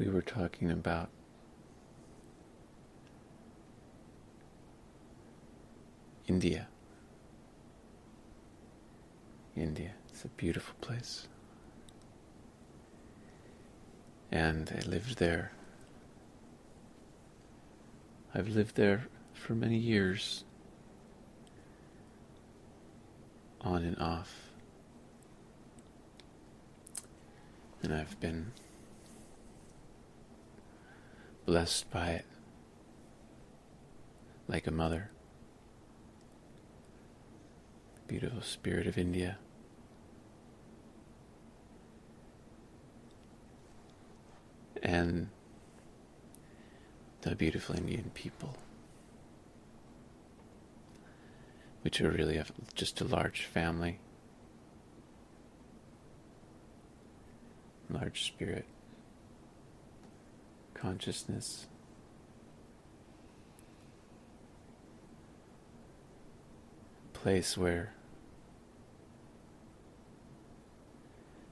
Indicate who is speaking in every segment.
Speaker 1: we were talking about India. India, it's a beautiful place. And I lived there. I've lived there for many years, on and off. And I've been blessed by it like a mother. The beautiful spirit of India. And the beautiful Indian people, which are really just a large family, large spirit, consciousness. Place where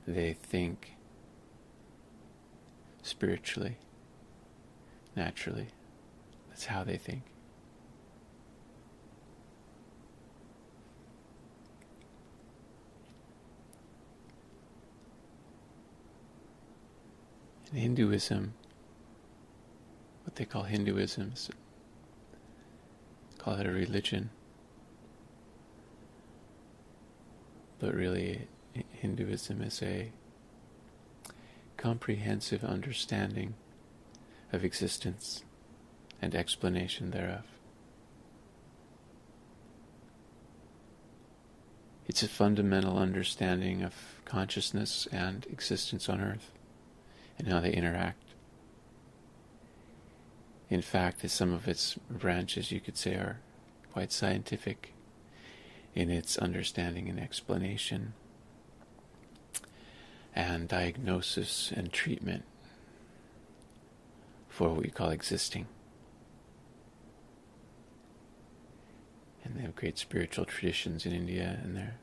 Speaker 1: they think spiritually, naturally. That's how they think. In Hinduism, what they call Hinduism, call it a religion. But really, Hinduism is a comprehensive understanding of existence and explanation thereof. It's a fundamental understanding of consciousness and existence on earth and how they interact. In fact, some of its branches, you could say, are quite scientific in its understanding and explanation and diagnosis and treatment for what we call existing. And they have great spiritual traditions in India, and they're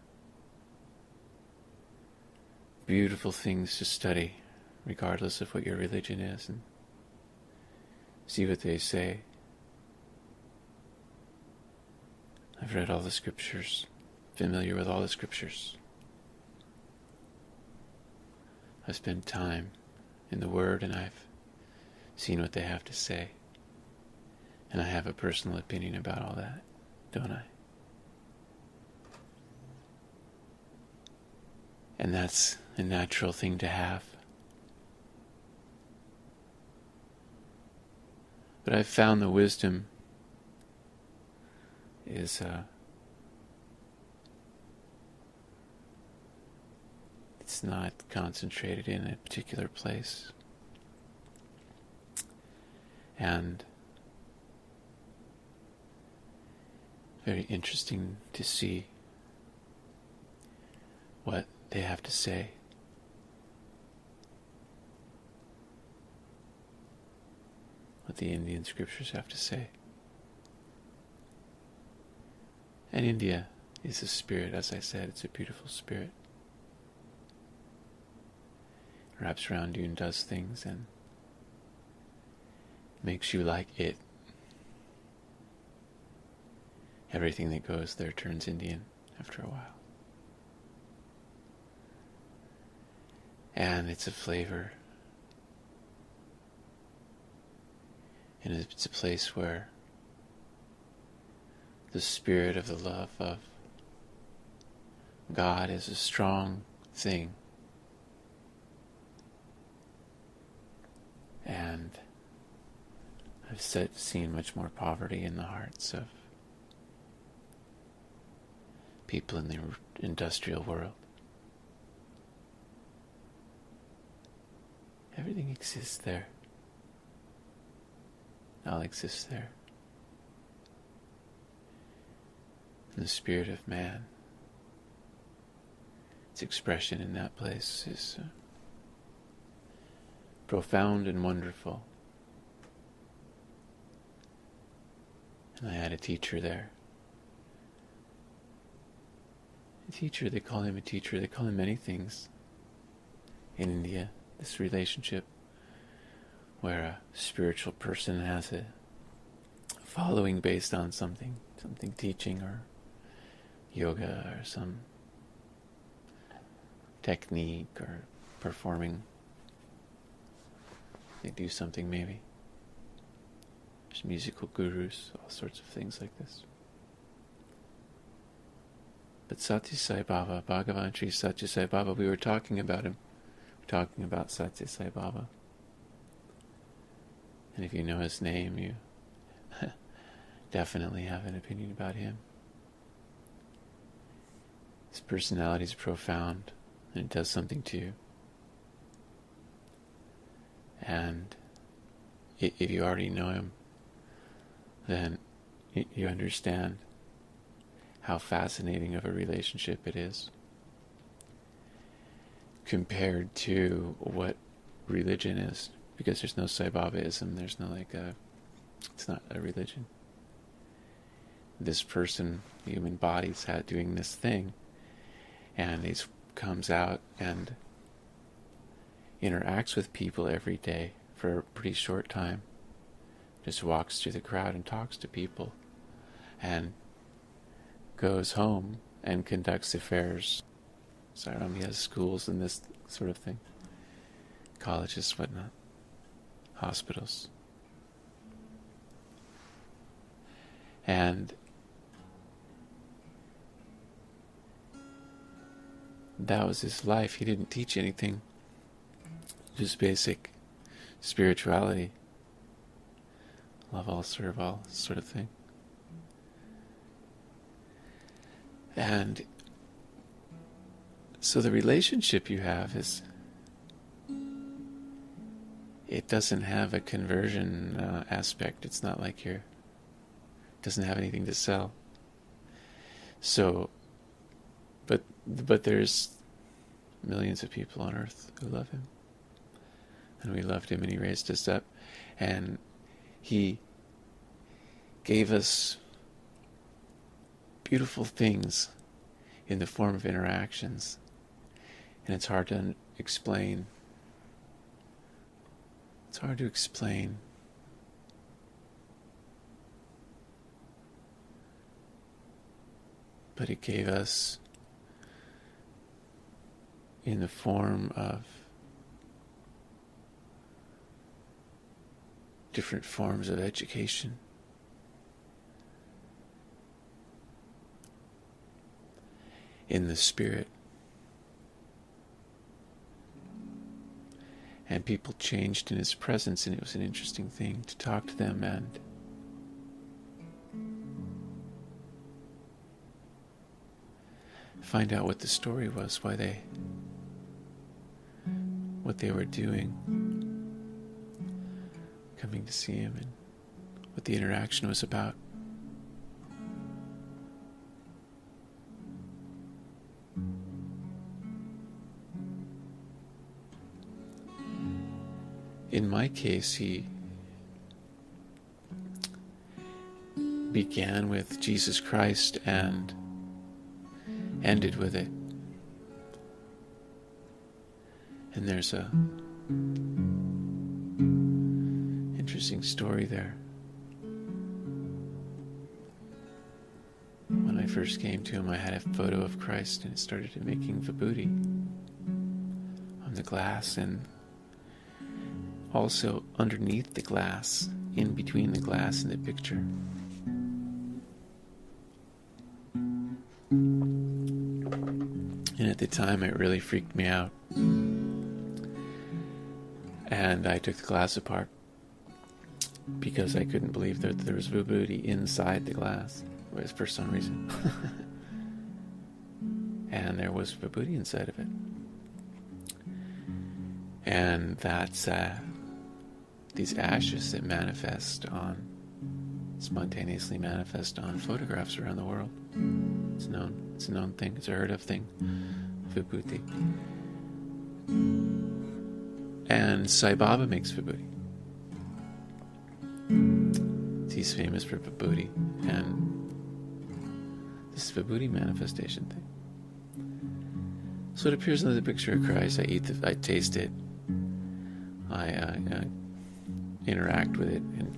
Speaker 1: beautiful things to study, regardless of what your religion is, and see what they say. I've read all the scriptures, familiar with all the scriptures. I've spent time in the Word, and I've seen what they have to say. And I have a personal opinion about all that, don't I? And that's a natural thing to have. But I've found the wisdom is it's not concentrated in a particular place. And very interesting to see what they have to say. What the Indian scriptures have to say. And India is a spirit, as I said, it's a beautiful spirit. It wraps around you and does things and makes you like it. Everything that goes there turns Indian after a while. And it's a flavor. And it's a place where the spirit of the love of God is a strong thing. And I've seen much more poverty in the hearts of people in the industrial world. Everything exists there. It all exists there. And the spirit of man, its expression in that place is profound and wonderful. And I had a teacher there. A teacher, they call him a teacher, they call him many things in India. This relationship where a spiritual person has a following based on something teaching or yoga or some technique or performing. They do something maybe. There's musical gurus, all sorts of things like this. But Sathya Sai Baba, Bhagavan Sri Sathya Sai Baba, we were talking about him. We're talking about Sathya Sai Baba. And if you know his name, you definitely have an opinion about him. His personality is profound, and it does something to you. And if you already know him, then you understand how fascinating of a relationship it is compared to what religion is. Because there's no Sai Babaism, there's no it's not a religion. This person, the human body's doing this thing, and he comes out and interacts with people every day for a pretty short time. Just walks through the crowd and talks to people, and goes home and conducts affairs. He has schools and this sort of thing, colleges, whatnot, hospitals. And that was his life. He didn't teach anything, just basic spirituality. Love all, serve all, sort of thing. And so the relationship you have is, it doesn't have a conversion aspect. It's not like it doesn't have anything to sell. So, but there's millions of people on earth who love him. And we loved him, and he raised us up. And he gave us beautiful things in the form of interactions. And it's hard to explain. It's hard to explain. But it gave us in the form of different forms of education. In the spirit. And people changed in his presence, and it was an interesting thing to talk to them and find out what the story was, what they were doing, coming to see him, and what the interaction was about. In my case, he began with Jesus Christ and ended with it. And there's a interesting story there. When I first came to him, I had a photo of Christ, and it started making vibhuti on the glass, and also underneath the glass, in between the glass and the picture. And at the time, it really freaked me out. And I took the glass apart because I couldn't believe that there was vibhuti inside the glass, for some reason. And there was vibhuti inside of it. And that's these ashes that spontaneously manifest on photographs around the world. It's a known thing, it's a heard of thing, vibhuti. And Sai Baba makes vibhuti. He's famous for vibhuti, and this vibhuti manifestation thing. So it appears in the picture of Christ. I taste it. I interact with it, and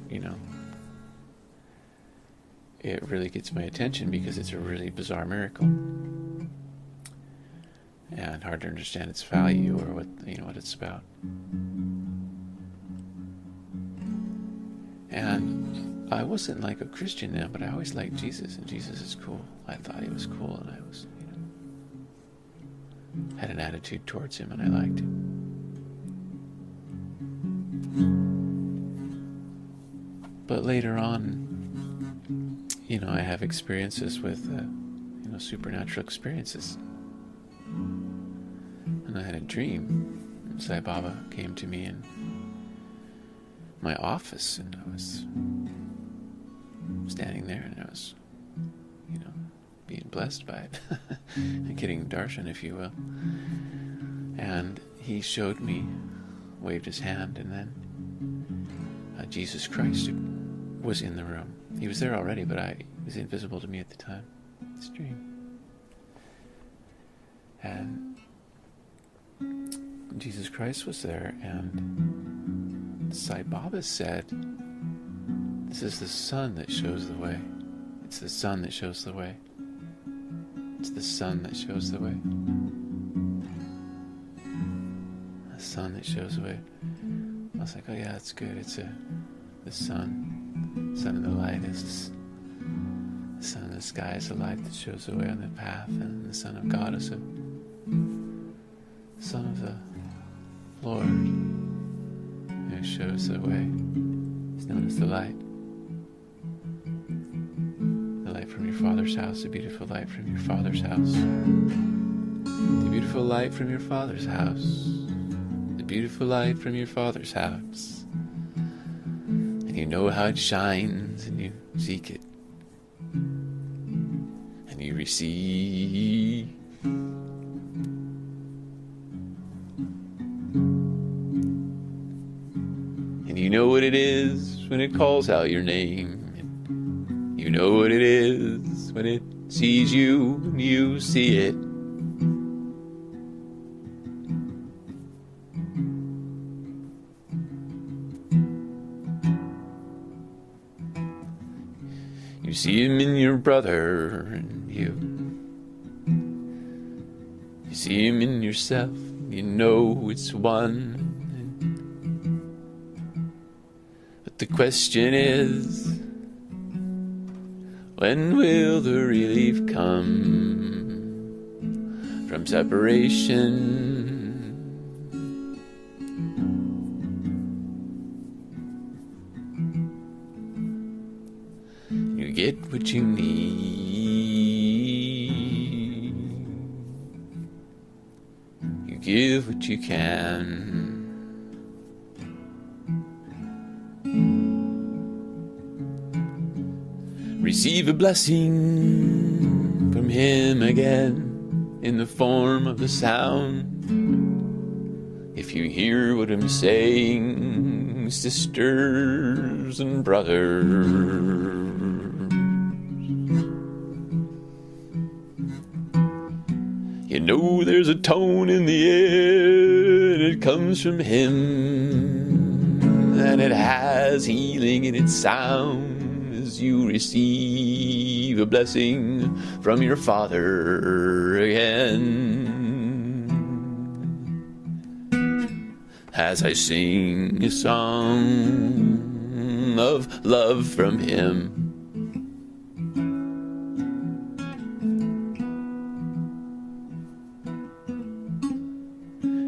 Speaker 1: it really gets my attention because it's a really bizarre miracle, and hard to understand its value or what it's about. And I wasn't like a Christian then, but I always liked Jesus, and Jesus is cool. I thought he was cool, and I was, had an attitude towards him, and I liked him. But later on, I have experiences with, supernatural experiences. And I had a dream. Sai Baba came to me in my office, and I was standing there, and I was, being blessed by it. And getting darshan, if you will. And he showed me, waved his hand, and then Jesus Christ was in the room. He was there already, but he was invisible to me at the time. This dream. And Jesus Christ was there, and Sai Baba said, "This is the sun that shows the way. It's the sun that shows the way. It's the sun that shows the way. The sun that shows the way." I was like, oh yeah, that's good. It's the sun. Sun of the light is the sun of the sky is the light that shows the way on the path, and the Son of God is the Son of the Lord who shows the way. He's known as the light. The light from your Father's house, the beautiful light from your Father's house. The beautiful light from your Father's house. The beautiful light from your Father's house. And you know how it shines, and you seek it, and you receive. And you know what it is when it calls out your name. And you know what it is when it sees you and you see it. You see him in your brother, and you see him in yourself. You know it's one. But the question is, when will the relief come from separation? You get what you need. You give what you can. Receive a blessing from him again in the form of the sound. If you hear what I'm saying, sisters and brothers, you know there's a tone in the air that comes from him, and it has healing in its sound. You receive a blessing from your Father again, as I sing a song of love from him.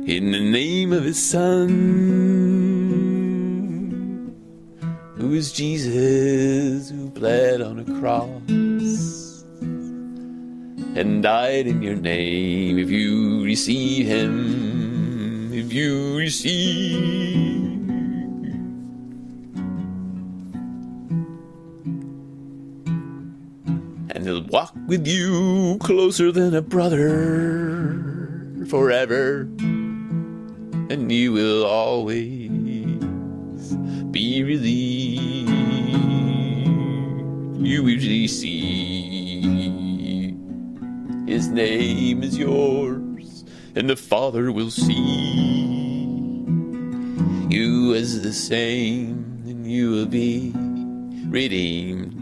Speaker 1: In the name of his Son, who is Jesus, who bled on a cross and died in your name. If you receive him, if you receive, and he'll walk with you closer than a brother forever, and you will always be relieved. You will receive. His name is yours, and the Father will see you as the same you will be redeemed.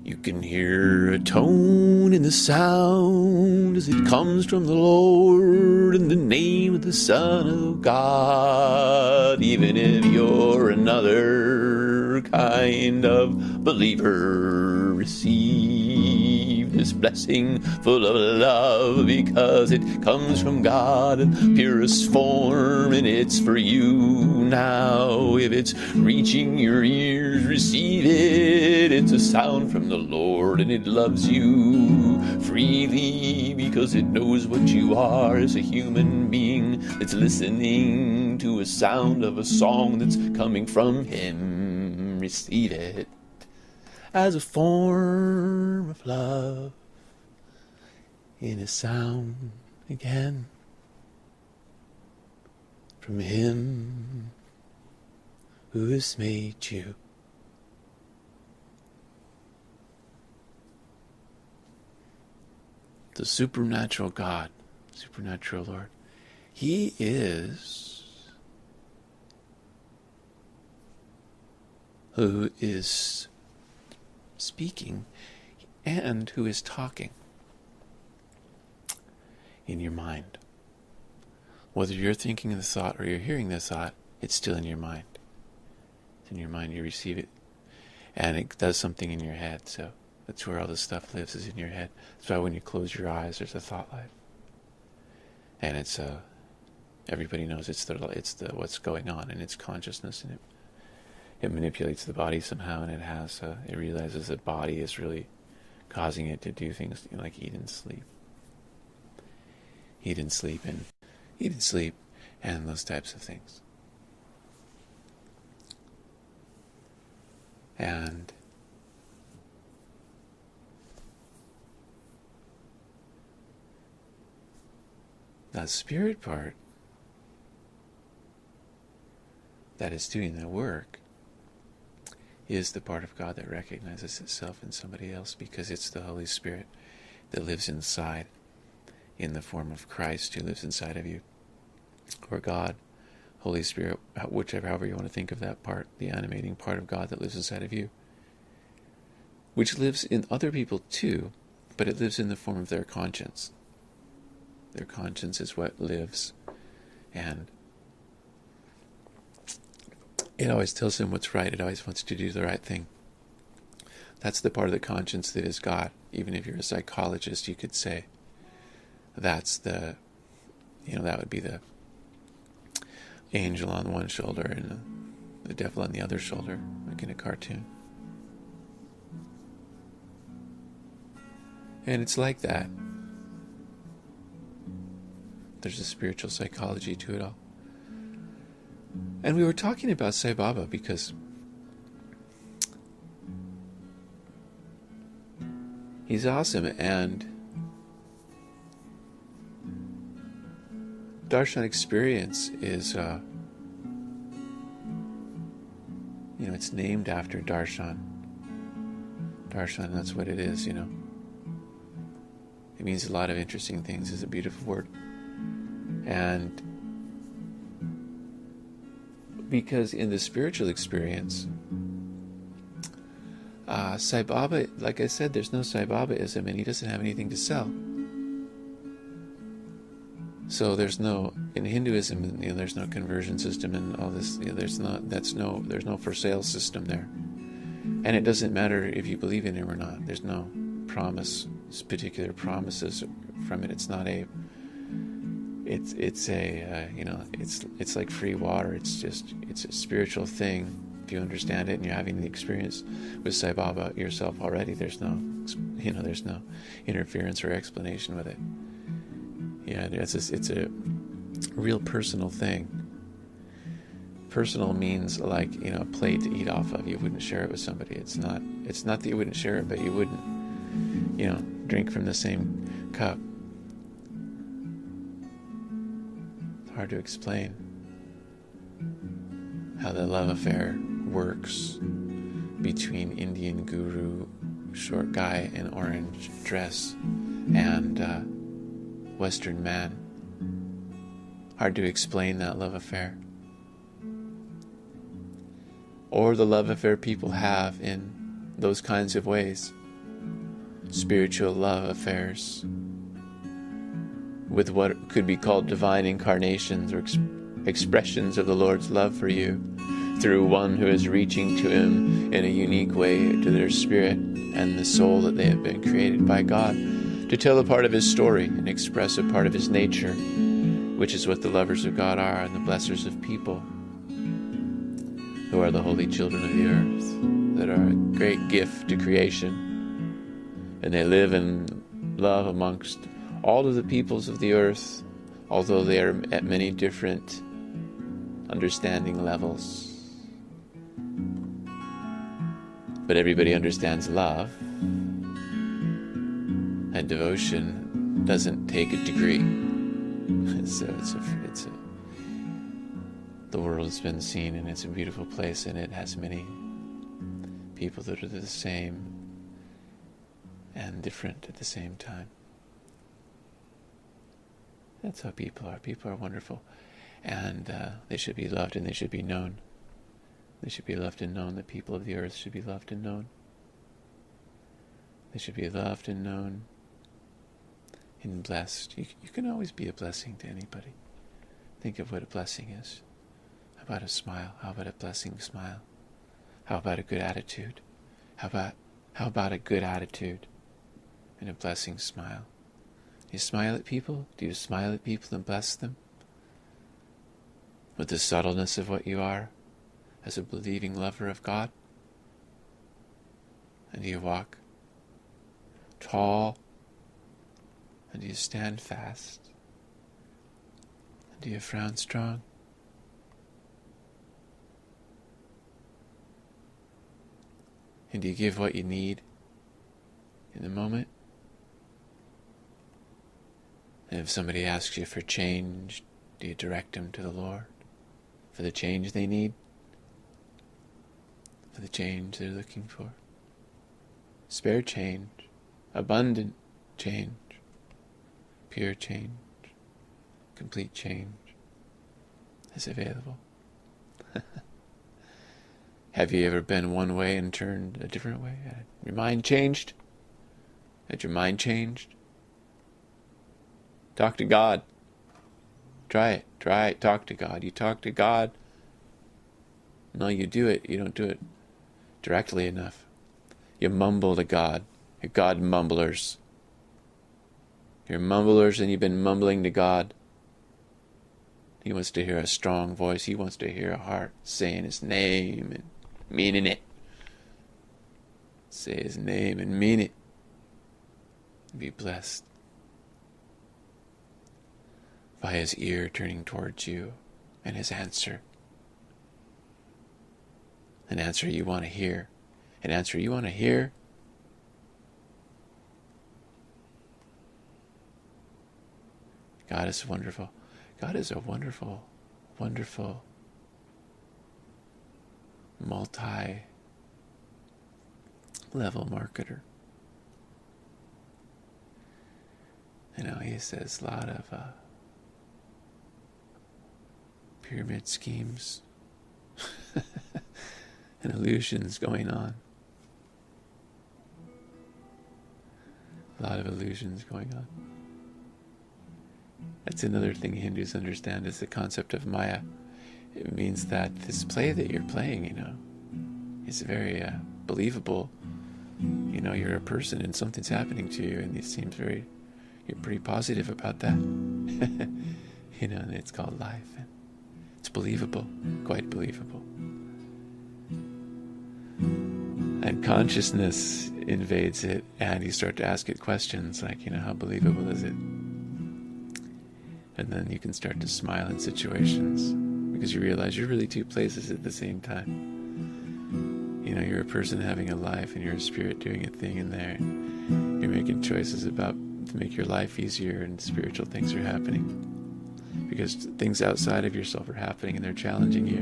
Speaker 1: You can hear a tone in the sound as it comes from the Lord in the name of the Son of God. Even if you're another kind of believer, receive this blessing full of love, because it comes from God in purest form, and it's for you now. If it's reaching your ears, receive it. It's a sound from the Lord, and it loves you freely because it knows what you are as a human being that's listening to a sound of a song that's coming from Him. Receive it as a form of love in a sound again from Him who has made you. The supernatural God, supernatural Lord. He is who is speaking and who is talking in your mind. Whether you're thinking the thought or you're hearing the thought, it's still in your mind. It's in your mind, you receive it, and it does something in your head. So that's where all this stuff lives, is in your head. That's why when you close your eyes, there's a thought life. And it's everybody knows it's the what's going on, and it's consciousness, and it manipulates the body somehow, and it realizes the body is really causing it to do things like eat and sleep, and those types of things. And that spirit part that is doing the work is the part of God that recognizes itself in somebody else, because it's the Holy Spirit that lives inside in the form of Christ, who lives inside of you, or God, Holy Spirit, however you want to think of that part, the animating part of God that lives inside of you, which lives in other people too, but it lives in the form of their conscience. Their conscience is what lives, and it always tells them what's right. It always wants to do the right thing. That's the part of the conscience that is God. Even if you're a psychologist, you could say that's that would be the angel on one shoulder and the devil on the other shoulder, like in a cartoon. And it's like that. There's a spiritual psychology to it all. And we were talking about Sai Baba because he's awesome, and Dharshan Experience is, it's named after Dharshan. Dharshan, that's what it is, It means a lot of interesting things. It's a beautiful word. And because in the spiritual experience, Sai Baba, like I said, there's no Sai Babaism, and he doesn't have anything to sell. So there's no, in Hinduism, there's no conversion system and all this. There's no for sale system there, and it doesn't matter if you believe in him or not. There's no particular promises from it. It's not a. It's like free water. It's a spiritual thing. If you understand it and you're having the experience with Sai Baba yourself already, there's no interference or explanation with it. Yeah, it's a real personal thing. Personal means like, a plate to eat off of. You wouldn't share it with somebody. It's not that you wouldn't share it, but you wouldn't, drink from the same cup. It's hard to explain how the love affair works between Indian guru, short guy in orange dress, and Western man Hard to explain that love affair. Or the love affair people have in those kinds of ways. Spiritual love affairs with what could be called divine incarnations or expressions of the Lord's love for you through one who is reaching to Him in a unique way to their spirit and the soul that they have been created by God to tell a part of His story and express a part of His nature, which is what the lovers of God are and the blessers of people, who are the holy children of the earth, that are a great gift to creation. And they live in love amongst all of the peoples of the earth, although they are at many different understanding levels. But everybody understands love, and devotion doesn't take a degree. So the world has been seen, and it's a beautiful place, and it has many people that are the same and different at the same time. That's how people are. People are wonderful, and they should be loved and they should be known. They should be loved and known. The people of the earth should be loved and known. They should be loved and known and blessed. You can always be a blessing to anybody. Think of what a blessing is. How about a smile? How about a blessing smile? How about a good attitude? How about a good attitude and a blessing smile? Do you smile at people? Do you smile at people and bless them? With the subtleness of what you are as a believing lover of God? And do you walk tall? And do you stand fast? And do you frown strong? And do you give what you need in the moment? And if somebody asks you for change, do you direct them to the Lord for the change they need? For the change they're looking for? Spare change, abundant change, pure change, complete change is available. Have you ever been one way and turned a different way? Your mind changed? Had your mind changed? Talk to God. Try it. Talk to God. You talk to God. No, you do it. You don't do it directly enough. You mumble to God. You're God mumblers. You're mumblers, and you've been mumbling to God. He wants to hear a strong voice. He wants to hear a heart saying His name and meaning it. Say His name and mean it. Be blessed by His ear turning towards you and His answer. An answer you want to hear. An answer you want to hear. God is wonderful. God is a wonderful, wonderful, multi-level marketer. You know, He says a lot of pyramid schemes and illusions going on. A lot of illusions going on. That's another thing Hindus understand, is the concept of Maya. It means that this play that you're playing, is very believable. You're a person and something's happening to you, and it seems you're pretty positive about that. And it's called life. It's believable, quite believable. And consciousness invades it, and you start to ask it questions like, how believable is it? And then you can start to smile in situations because you realize you're really two places at the same time. You're a person having a life, and you're a spirit doing a thing in there. You're making choices to make your life easier, and spiritual things are happening. Because things outside of yourself are happening, and they're challenging you.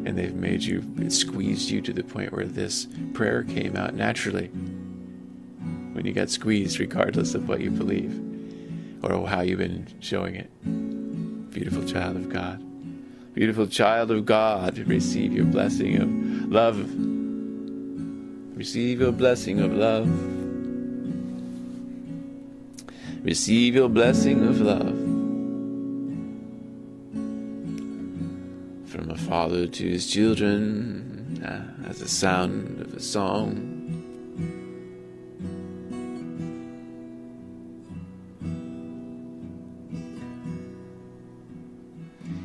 Speaker 1: And they've made you, squeezed you to the point where this prayer came out naturally. When you got squeezed, regardless of what you believe or how you've been showing it beautiful child of God. Beautiful child of God, receive your blessing of love. Receive your blessing of love. Receive your blessing of love. From a father to his children, as the sound of a song.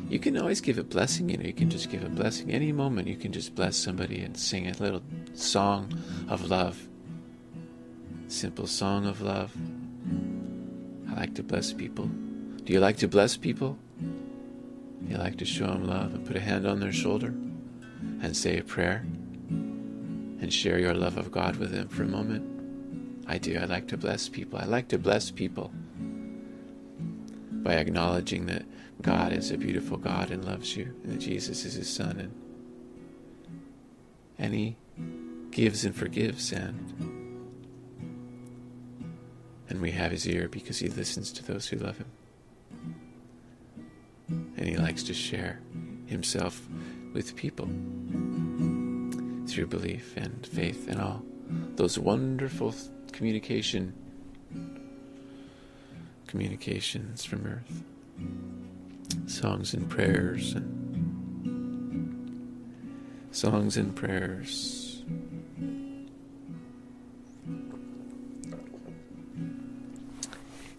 Speaker 1: You can always give a blessing, you can just give a blessing. Any moment you can just bless somebody and sing a little song of love. Simple song of love. I like to bless people. Do you like to bless people? You like to show them love and put a hand on their shoulder and say a prayer and share your love of God with them for a moment? I do. I like to bless people. I like to bless people by acknowledging that God is a beautiful God and loves you, and that Jesus is his son, and he gives and forgives, and we have his ear because he listens to those who love him, and he likes to share himself with people through belief and faith and all those wonderful communications from earth. Songs and prayers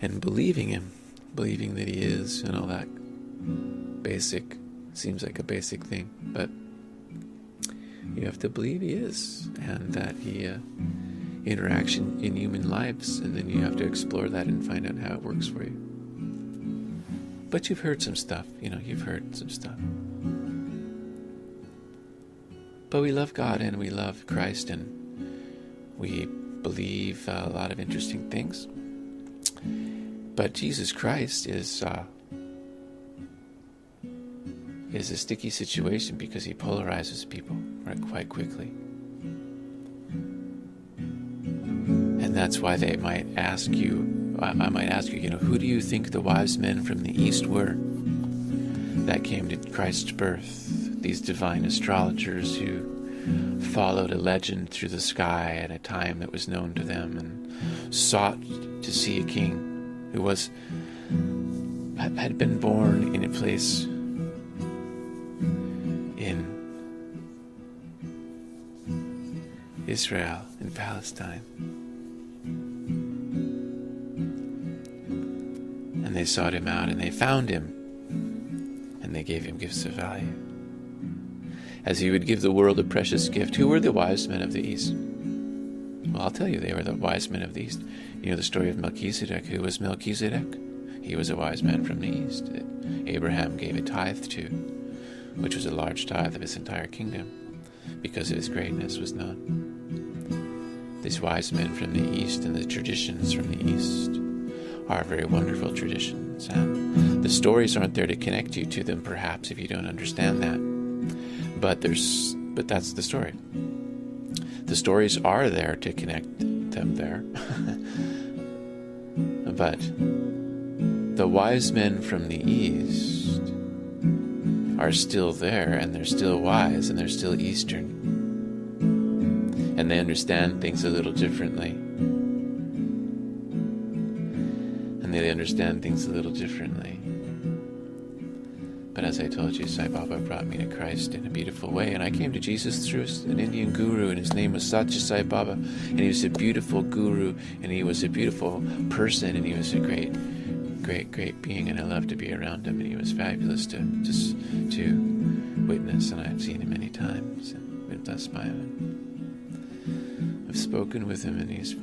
Speaker 1: and believing him, believing that he is, and all that basic, seems like a basic thing, but you have to believe he is, and that he interaction in human lives, and then you have to explore that and find out how it works for you. But you've heard some stuff, you've heard some stuff. But we love God and we love Christ, and we believe a lot of interesting things. But Jesus Christ is a sticky situation because he polarizes people quite quickly. And that's why they might ask you, I might ask you, who do you think the wise men from the East were that came to Christ's birth? These divine astrologers who followed a legend through the sky at a time that was known to them and sought to see a king who had been born in a place in Israel, in Palestine. And they sought him out, and they found him, and they gave him gifts of value, as he would give the world a precious gift. Who were the wise men of the East? Well, I'll tell you, they were the wise men of the East. You know the story of Melchizedek. Who was Melchizedek? He was a wise man from the East that Abraham gave a tithe to, which was a large tithe of his entire kingdom, because of his greatness was known. These wise men from the East and the traditions from the East are very wonderful traditions, and the stories aren't there to connect you to them, perhaps, if you don't understand that. But that's the story. The stories are there to connect them there. But the wise men from the East are still there, and they're still wise, and they're still Eastern. And they understand things a little differently. But as I told you, Sai Baba brought me to Christ in a beautiful way, and I came to Jesus through an Indian guru, and his name was Sathya Sai Baba, and he was a beautiful guru, and he was a beautiful person, and he was a great being, and I loved to be around him, and he was fabulous to witness, and I've seen him many times and been blessed by him. I've spoken with him, and he's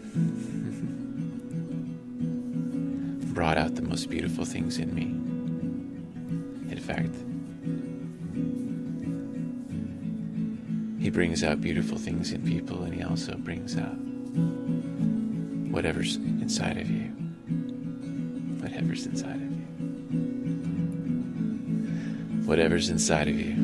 Speaker 1: brought out the most beautiful things in me. In fact, he brings out beautiful things in people, and he also brings out whatever's inside of you. Whatever's inside of you. Whatever's inside of you.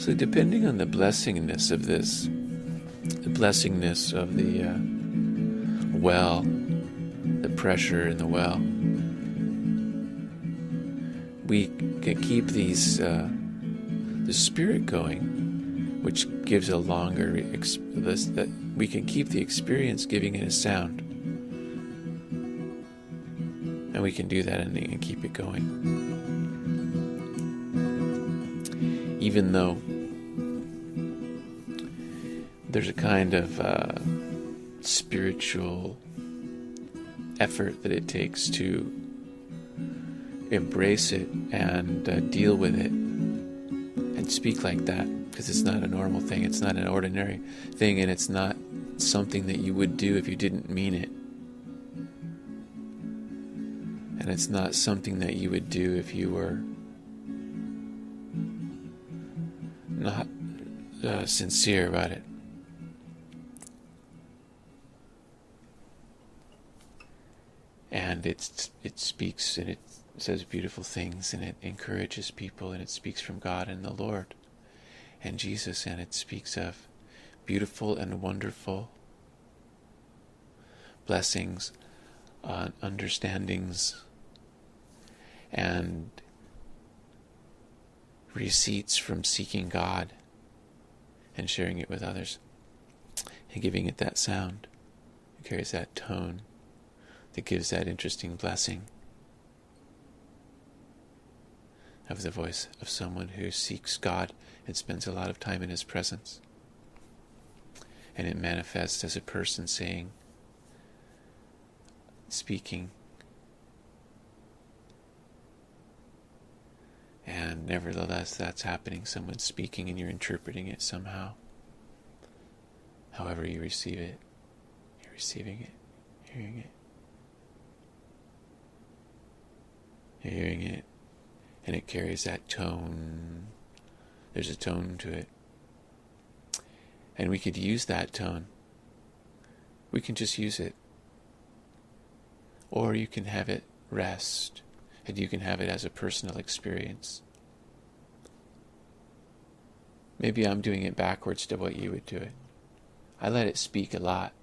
Speaker 1: So depending on the blessingness of this, the blessingness of the well, the pressure in the well, we can keep these the spirit going, which gives a longer we can keep the experience giving it a sound, and we can do that and keep it going, even though there's a kind of spiritual effort that it takes to embrace it and deal with it and speak like that, because it's not a normal thing, it's not an ordinary thing, and it's not something that you would do if you didn't mean it, and it's not something that you would do if you were not sincere about it. And it speaks and it says beautiful things, and it encourages people, and it speaks from God and the Lord and Jesus, and it speaks of beautiful and wonderful blessings, understandings, and receipts from seeking God and sharing it with others and giving it that sound. It carries that tone that gives that interesting blessing of the voice of someone who seeks God and spends a lot of time in His presence. And it manifests as a person saying, speaking, and nevertheless that's happening. Someone's speaking and you're interpreting it somehow. However you receive it, you're receiving it, hearing it. You're hearing it, and it carries that tone. There's a tone to it. And we could use that tone. We can just use it. Or you can have it rest, and you can have it as a personal experience. Maybe I'm doing it backwards to what you would do it. I let it speak a lot.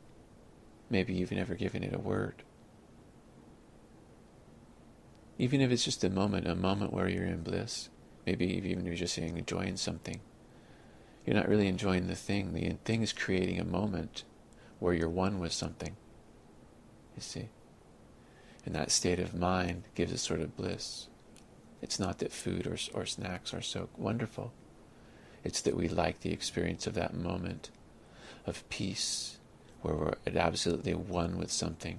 Speaker 1: Maybe you've never given it a word. Even if it's just a moment where you're in bliss. Maybe even if you're just enjoying something. You're not really enjoying the thing. The thing is creating a moment where you're one with something. You see? And that state of mind gives a sort of bliss. It's not that food or snacks are so wonderful. It's that we like the experience of that moment of peace, where we're absolutely one with something.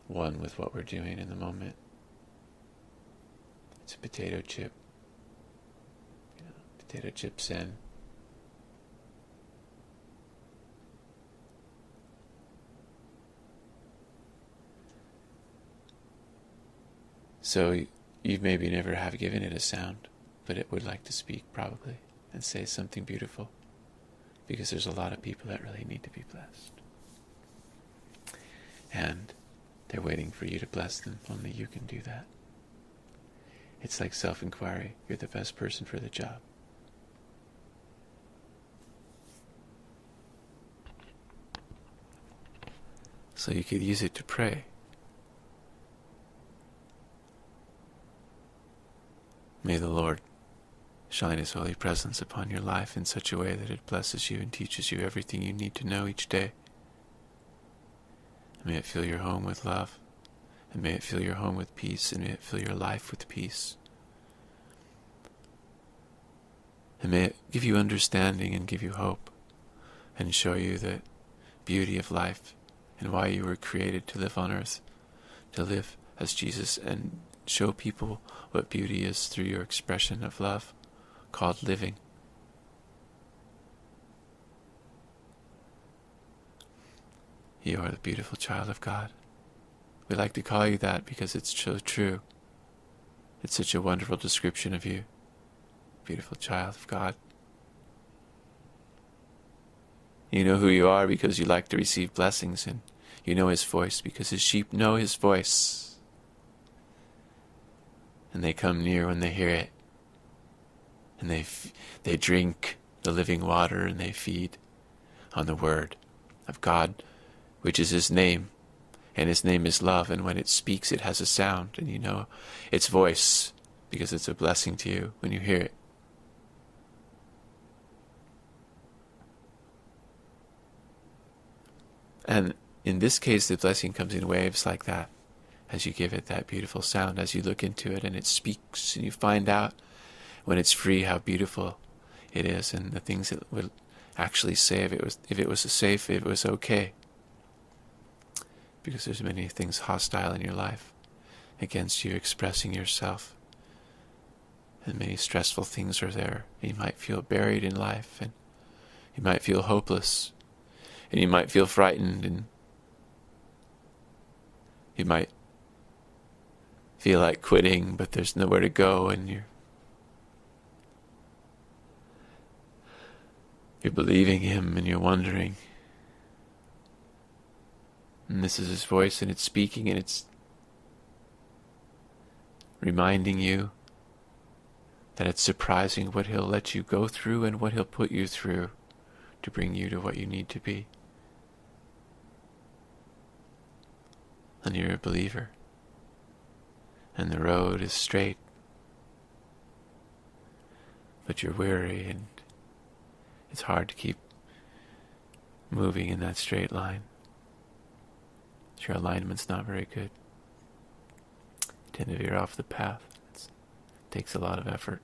Speaker 1: One with what we're doing in the moment. It's a potato chip. Potato chip zen. So you maybe never have given it a sound, but it would like to speak probably and say something beautiful, because there's a lot of people that really need to be blessed. And they're waiting for you to bless them. Only you can do that. It's like self-inquiry. You're the best person for the job. So you could use it to pray. May the Lord shine His holy presence upon your life in such a way that it blesses you and teaches you everything you need to know each day. May it fill your home with love, and may it fill your home with peace, and may it fill your life with peace. And may it give you understanding and give you hope, and show you the beauty of life and why you were created to live on earth, to live as Jesus, and show people what beauty is through your expression of love, called living. You are the beautiful child of God. We like to call you that because it's so true. It's such a wonderful description of you. Beautiful child of God. You know who you are because you like to receive blessings, and you know His voice because His sheep know His voice. And they come near when they hear it. and they drink the living water, and they feed on the word of God, which is his name, and his name is love, and when it speaks it has a sound, and you know its voice because it's a blessing to you when you hear it. And in this case, the blessing comes in waves like that, as you give it that beautiful sound, as you look into it and it speaks, and you find out when it's free how beautiful it is, and the things it would actually say if it was safe, if it was okay. Because there's many things hostile in your life against you expressing yourself, and many stressful things are there. You might feel buried in life, and you might feel hopeless, and you might feel frightened, and you might feel like quitting, but there's nowhere to go, and you're believing him, and you're wondering. And this is his voice, and it's speaking, and it's reminding you that it's surprising what he'll let you go through and what he'll put you through to bring you to what you need to be. And you're a believer, and the road is straight, but you're weary, and it's hard to keep moving in that straight line. Your alignment's not very good. You tend to veer off the path. It takes a lot of effort.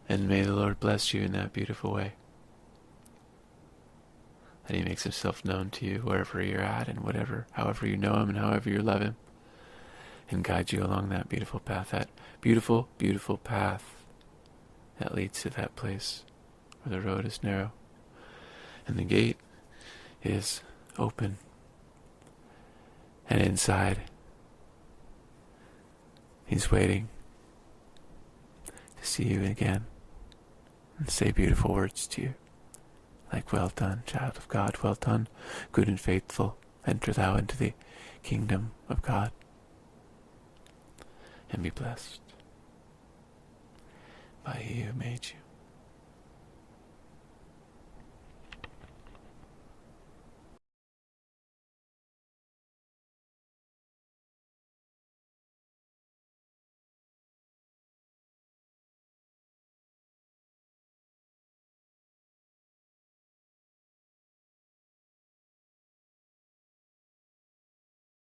Speaker 1: And may the Lord bless you in that beautiful way, that he makes himself known to you wherever you're at, and however you know him and however you love him, and guide you along that beautiful path, that beautiful, beautiful path that leads to that place where the road is narrow and the gate is open, and inside he's waiting to see you again and say beautiful words to you, like, well done, child of God, well done, good and faithful, enter thou into the kingdom of God, and be blessed by he who made you.